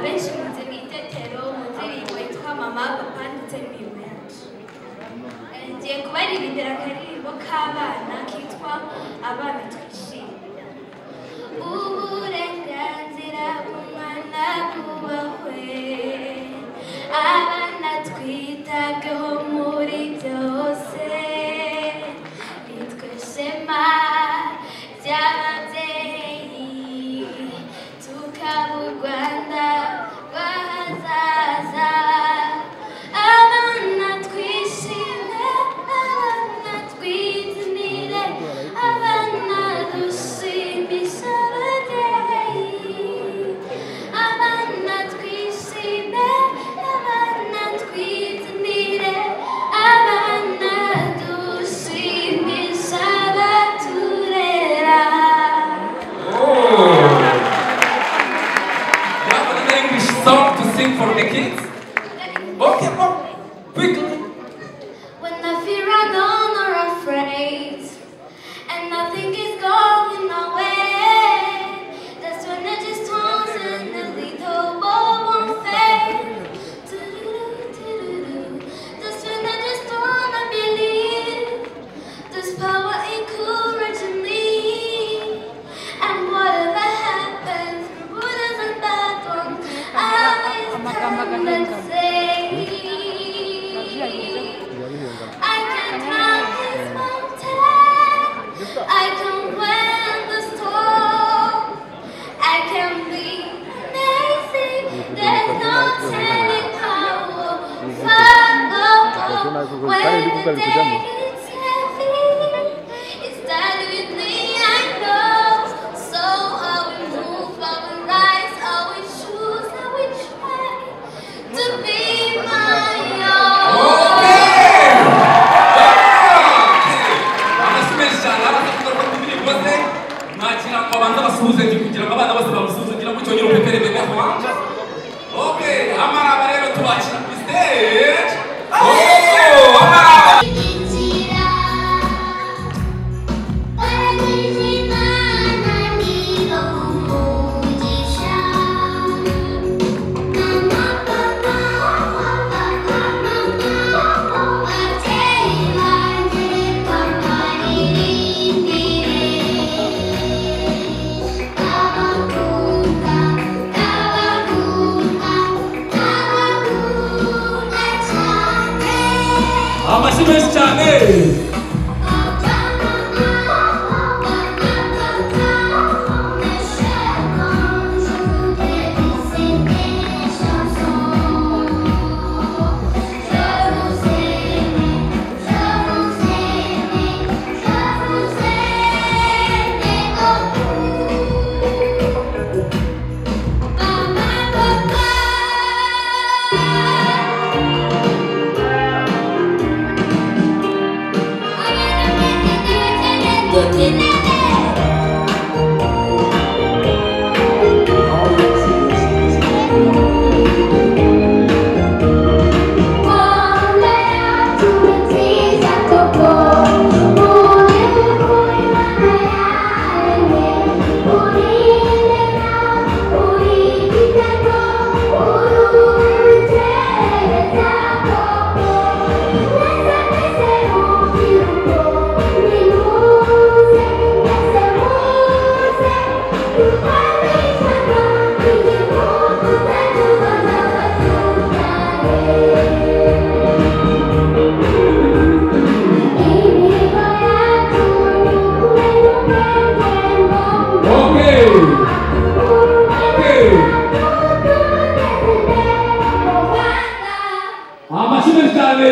abenshi munze mwitetero mundirimbo yitwa mama papa ndetse n'ibintu yacu ngiye kubaririmbira akaririmbo k'abana kitwa abana twishimye uburenganzira bw'umwana bwubahwe abana twitabweho muri byose nitwe shema ry'ababyeyi tukaba u Rwanda rw'ahazaza abana twishime abana twizinire abana dushimisha ababyeyi abana twishime abana twizinire abana dushimisha abaturera. Song to sing for the kids? Okay, quickly. When I feel alone or afraid, and nothing is going my way, that's when I just toss and the little boy won't fade. That's when I just wanna believe there's power encouraging me, and whatever happens, good as and bad ones, I come and say, I can climb this mountain, I can weather the storm, I can be amazing, there's no telling how far when the day gets heavy, it started with me, I know, so I will move, I will rise, I will choose, I will try to be my own. Okay, amara barero tubachira ku stage. Amashimwe cyane. Amashimwe cyane.